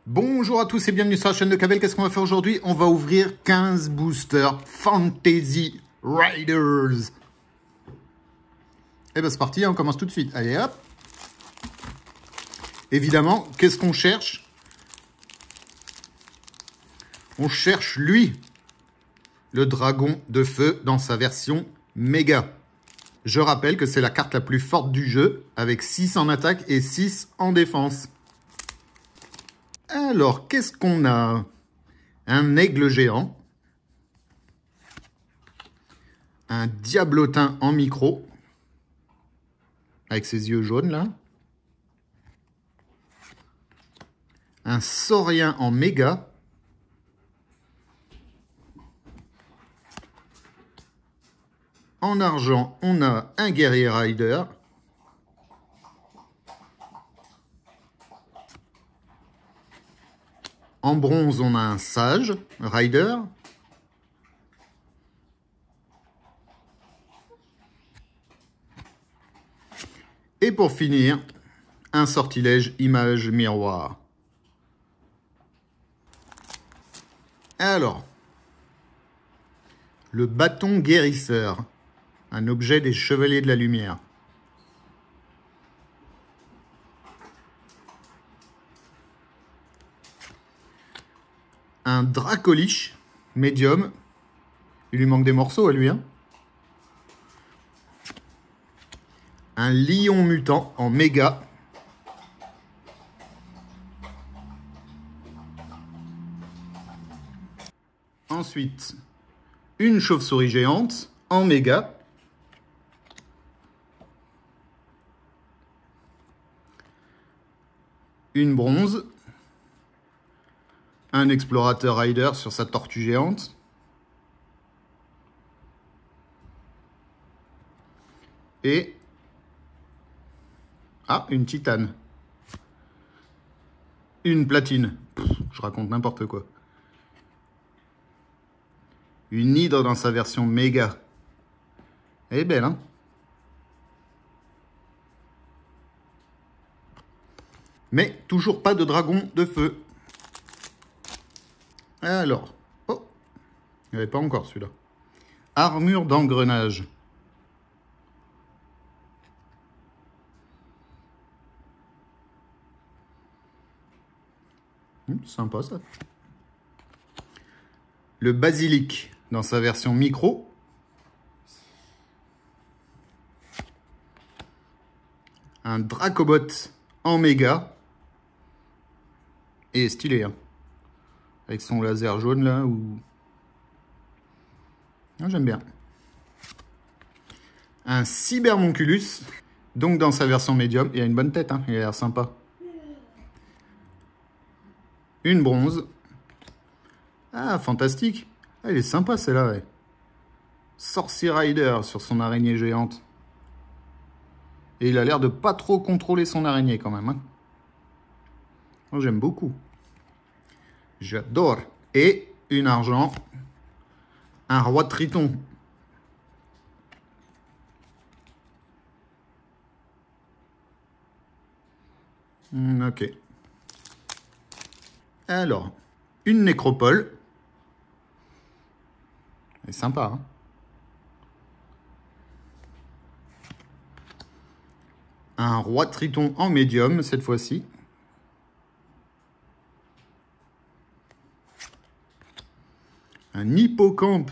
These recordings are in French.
Bonjour à tous et bienvenue sur la chaîne de Cavell. Qu'est-ce qu'on va faire aujourd'hui? On va ouvrir 15 boosters Fantasy Riders. Et ben c'est parti, on commence tout de suite. Allez hop. Évidemment, qu'est-ce qu'on cherche? On cherche lui, le dragon de feu dans sa version méga. Je rappelle que c'est la carte la plus forte du jeu, avec 6 en attaque et 6 en défense. Alors, qu'est-ce qu'on a? Un aigle géant. Un diablotin en micro. Avec ses yeux jaunes, là. Un saurien en méga. En argent, on a un guerrier rider. En bronze, on a un sage rider. Et pour finir, un sortilège image miroir. Alors, le bâton guérisseur, un objet des chevaliers de la lumière. Un dracoliche médium. Il lui manque des morceaux à lui, hein. Un lion mutant en méga. Ensuite, une chauve-souris géante en méga. Une bronze. Un explorateur rider sur sa tortue géante. Et... ah, une titane. Une platine. Pff, je raconte n'importe quoi. Une hydre dans sa version méga. Elle est belle, hein? Mais toujours pas de dragon de feu. Alors, oh, il n'y avait pas encore celui-là. Armure d'engrenage. Sympa ça. Le basilic dans sa version micro. Un dracobot en méga. Et stylé, hein. Avec son laser jaune là. Ou... ah, j'aime bien. Un cybermonculus. Donc dans sa version médium. Il a une bonne tête, hein. Il a l'air sympa. Une bronze. Ah, fantastique. Ah, il est sympa, celle-là, ouais. Sorcier Rider sur son araignée géante. Et il a l'air de pas trop contrôler son araignée, quand même, hein. Moi, j'aime beaucoup. J'adore. Et une argent. Un roi triton. Ok. Alors, une nécropole. C'est sympa, hein? Un roi triton en médium, cette fois-ci. Un hippocampe.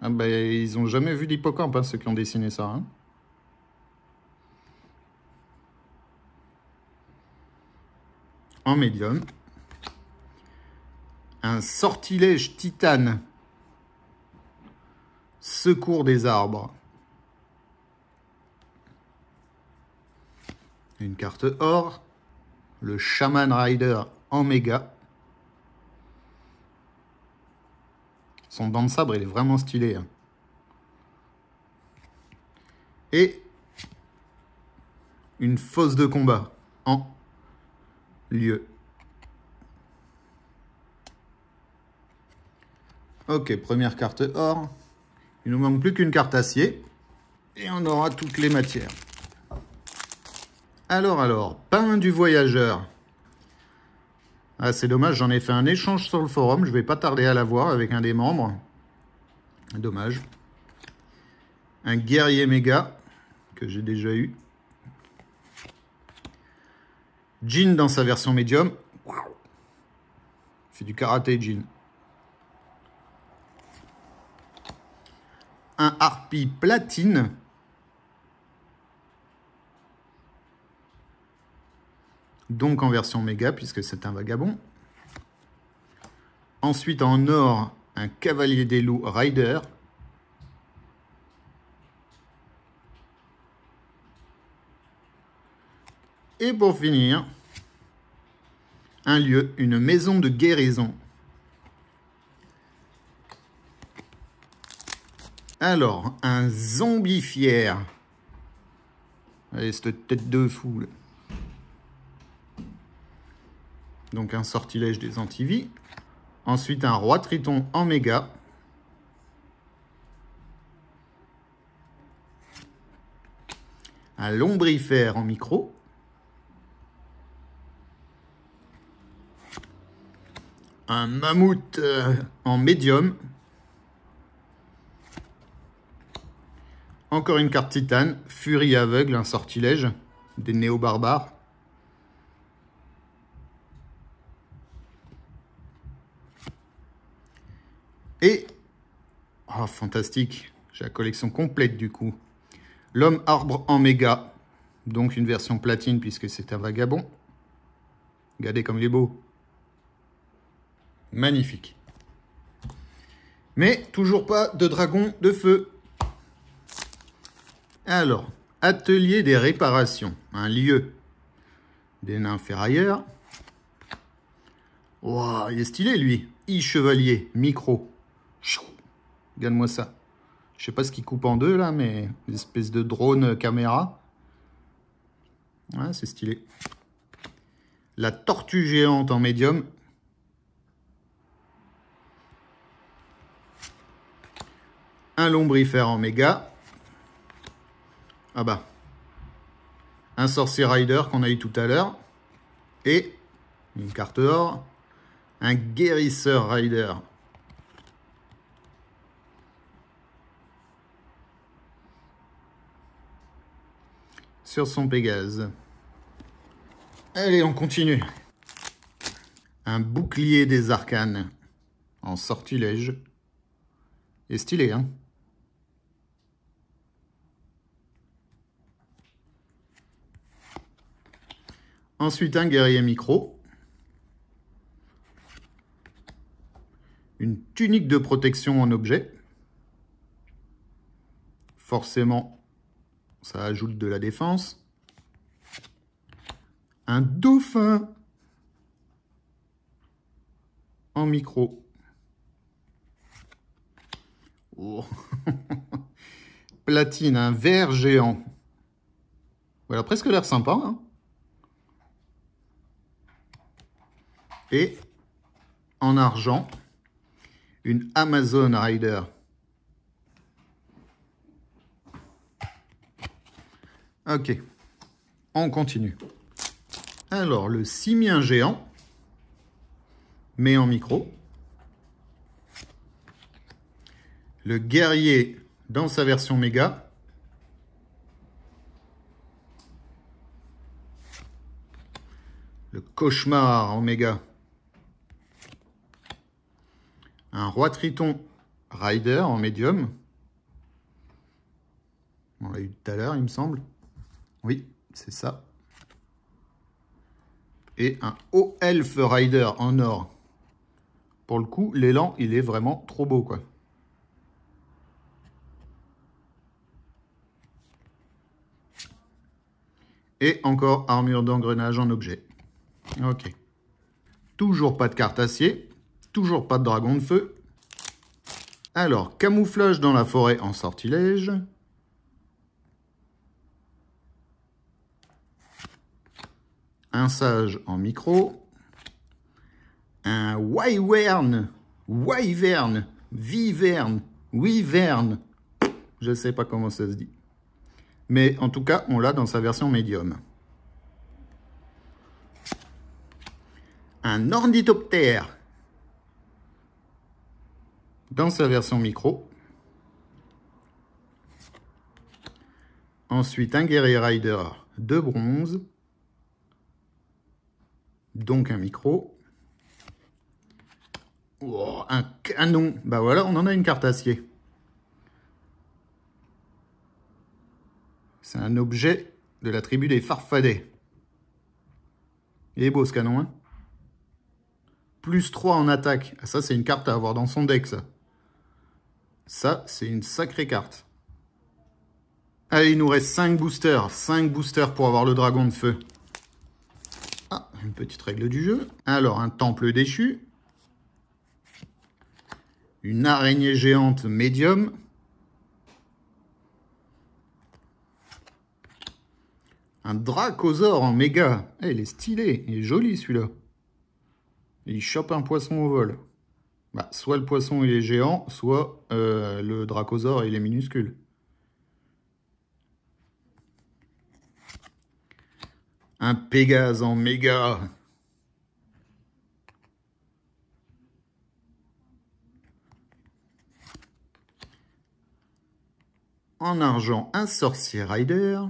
Ah ben, ils n'ont jamais vu d'hippocampe, hein, ceux qui ont dessiné ça, hein. En médium. Un sortilège titane. Secours des arbres. Une carte or. Le Shaman Rider en méga. Son dent de sabre, il est vraiment stylé, hein. Et une fosse de combat en lieu. Ok, première carte or. Il nous manque plus qu'une carte acier. Et on aura toutes les matières. Alors, pain du voyageur. Ah, c'est dommage, j'en ai fait un échange sur le forum. Je vais pas tarder à l'avoir avec un des membres. Dommage. Un guerrier méga que j'ai déjà eu. Jin dans sa version médium. Waouh. C'est du karaté, Jin. Un harpie platine. Donc en version méga, puisque c'est un vagabond. Ensuite, en or, un cavalier des loups Rider. Et pour finir, un lieu, une maison de guérison. Alors, un zombie fier. Allez, cette tête de fou, là. Donc un sortilège des antivie. Ensuite, un roi triton en méga. Un lombrifère en micro. Un mammouth en médium. Encore une carte titane. Furie aveugle, un sortilège des néo-barbares. Et, oh, fantastique, j'ai la collection complète du coup. L'homme arbre en méga, donc une version platine puisque c'est un vagabond. Regardez comme il est beau. Magnifique. Mais toujours pas de dragon de feu. Alors, atelier des réparations, un lieu des nains ferrailleurs. Wow, il est stylé lui. I-chevalier, micro. Regarde-moi ça. Je sais pas ce qui coupe en deux là, mais une espèce de drone caméra. Ouais, c'est stylé. La tortue géante en médium. Un lombrifère en méga. Ah bah. Un sorcier rider qu'on a eu tout à l'heure. Et une carte or. Un guérisseur rider. Sur son Pégase. Allez, on continue. Un bouclier des arcanes en sortilège. Et stylé, hein? Ensuite, un guerrier micro. Une tunique de protection en objet. Forcément, ça ajoute de la défense. Un dauphin en micro. Oh. Platine, un ver géant. Voilà, presque l'air sympa, hein? Et en argent, une Amazon Rider. Ok, on continue. Alors, le simien géant, mais en micro. Le guerrier dans sa version méga. Le cauchemar en méga. Un roi triton rider en médium. On l'a eu tout à l'heure, il me semble. Oui, c'est ça. Et un haut elfe rider en or. Pour le coup, l'élan, il est vraiment trop beau, quoi. Et encore armure d'engrenage en objet. Ok. Toujours pas de carte acier. Toujours pas de dragon de feu. Alors, camouflage dans la forêt en sortilège. Un sage en micro. Un wyvern. Wyvern. Viverne. Wyvern. Je sais pas comment ça se dit. Mais en tout cas, on l'a dans sa version médium. un ornithoptère dans sa version micro. Ensuite, un Guerrier Rider de bronze, donc un micro. Oh, un canon. Bah voilà, on en a une carte acier. C'est un objet de la tribu des Farfadets. Il est beau ce canon, hein. Plus 3 en attaque. Ah, ça, c'est une carte à avoir dans son deck, ça. Ça, c'est une sacrée carte. Allez, il nous reste 5 boosters. 5 boosters pour avoir le dragon de feu. Ah, une petite règle du jeu. Alors, un temple déchu. Une araignée géante médium. Un dracosaure en méga. Eh, il est stylé, il est joli celui-là. Il chope un poisson au vol. Bah, soit le poisson il est géant, soit le dracosaure il est minuscule. Un Pégase en méga. En argent, un Sorcier Rider.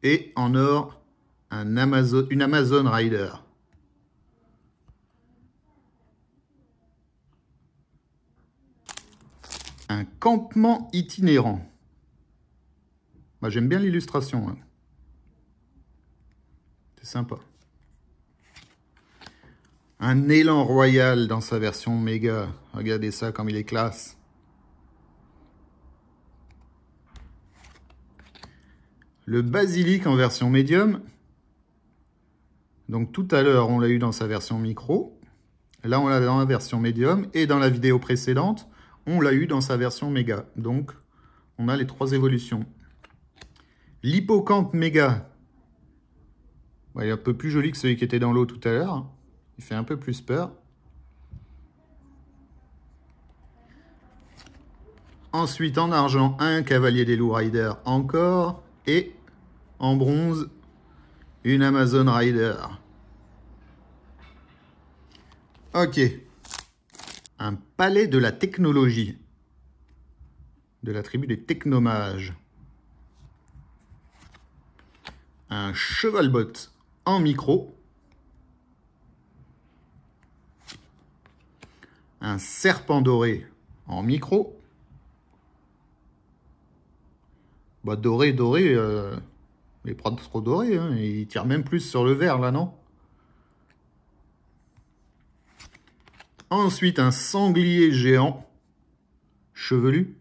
Et en or, une Amazon Rider. Un campement itinérant. Bah, j'aime bien l'illustration. Hein. C'est sympa. Un élan royal dans sa version méga. Regardez ça comme il est classe. Le basilic en version médium. Donc tout à l'heure, on l'a eu dans sa version micro. Là, on l'a dans la version médium. Et dans la vidéo précédente, on l'a eu dans sa version méga. Donc, on a les 3 évolutions. L'hippocampe méga. Ouais, il est un peu plus joli que celui qui était dans l'eau tout à l'heure. Il fait un peu plus peur. Ensuite, en argent, un cavalier des loups rider encore. Et en bronze, une Amazon Rider. Ok. Un palais de la technologie. De la tribu des technomages. Un cheval-bot en micro. Un serpent doré en micro. Bah doré, mais pas trop doré, hein. Il tire même plus sur le vert là, non? Ensuite, un sanglier géant chevelu.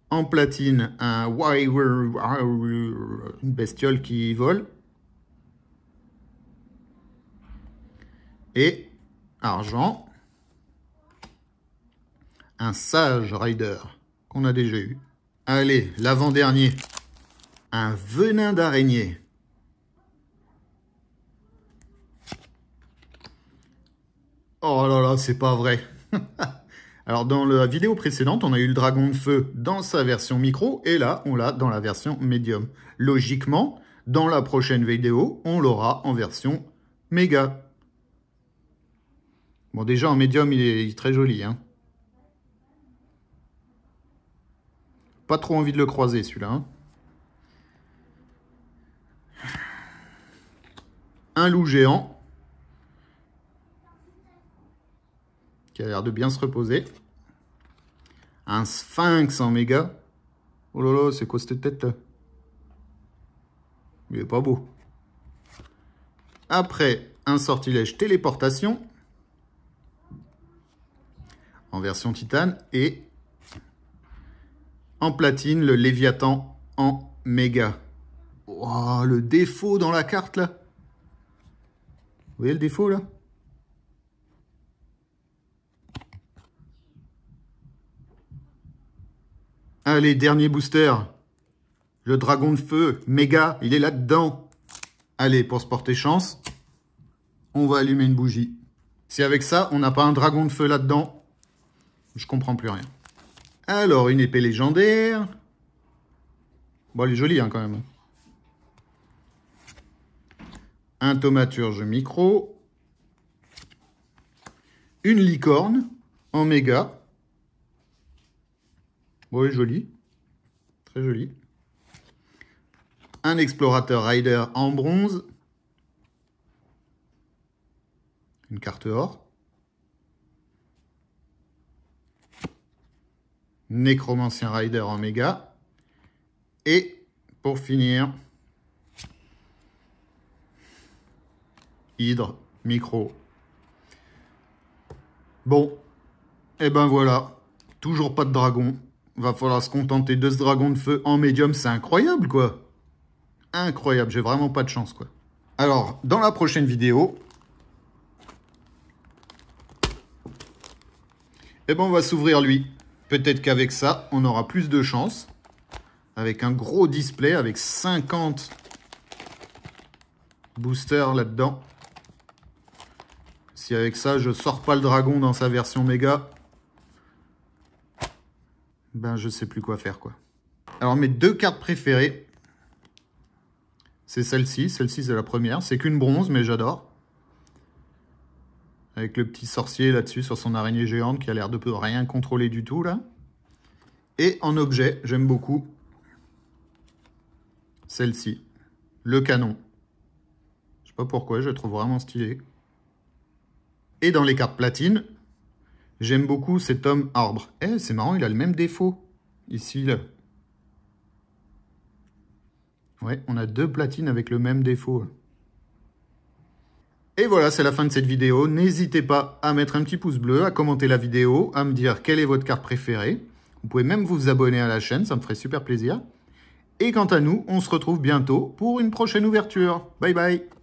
En platine, un une bestiole qui vole. Et argent, un sage rider qu'on a déjà eu. Allez, l'avant-dernier, un venin d'araignée. Oh là là, c'est pas vrai. Alors, dans la vidéo précédente, on a eu le dragon de feu dans sa version micro, et là, on l'a dans la version médium. Logiquement, dans la prochaine vidéo, on l'aura en version méga. Bon, déjà, en médium, il est très joli, hein. Pas trop envie de le croiser, celui-là, hein. Un loup géant. Qui a l'air de bien se reposer. Un sphinx en méga. Oh là là, c'est quoi cette tête-là? Il est pas beau. Après, un sortilège téléportation. En version titane. Et en platine, le Léviathan en méga. Oh, le défaut dans la carte, là. Vous voyez le défaut, là? Allez, dernier booster. Le dragon de feu, méga, il est là-dedans. Allez, pour se porter chance, on va allumer une bougie. Si avec ça, on n'a pas un dragon de feu là-dedans, je comprends plus rien. Alors, une épée légendaire. Bon, elle est jolie hein, quand même. Un thaumaturge micro. Une licorne en méga. Bon, elle est jolie. Très jolie. Un explorateur rider en bronze. Une carte or. Nécromancien rider en méga. Et pour finir, Hydre micro. Bon, et ben voilà, toujours pas de dragon. Va falloir se contenter de ce dragon de feu en médium, c'est incroyable quoi. Incroyable, j'ai vraiment pas de chance quoi. Alors, dans la prochaine vidéo, eh ben on va s'ouvrir lui. Peut-être qu'avec ça, on aura plus de chance. Avec un gros display, avec 50 boosters là-dedans. Si avec ça, je sors pas le dragon dans sa version méga, ben je sais plus quoi faire quoi. Alors mes deux cartes préférées, c'est celle-ci. Celle-ci c'est la première. C'est qu'une bronze, mais j'adore. Avec le petit sorcier là-dessus sur son araignée géante qui a l'air de rien contrôler du tout là. Et en objet, j'aime beaucoup celle-ci. Le canon. Je sais pas pourquoi, je la trouve vraiment stylée. Et dans les cartes platine, j'aime beaucoup cet homme arbre. Eh, c'est marrant, il a le même défaut. Ici, là. Ouais, on a deux platines avec le même défaut. Et voilà, c'est la fin de cette vidéo. N'hésitez pas à mettre un petit pouce bleu, à commenter la vidéo, à me dire quelle est votre carte préférée. Vous pouvez même vous abonner à la chaîne, ça me ferait super plaisir. Et quant à nous, on se retrouve bientôt pour une prochaine ouverture. Bye bye!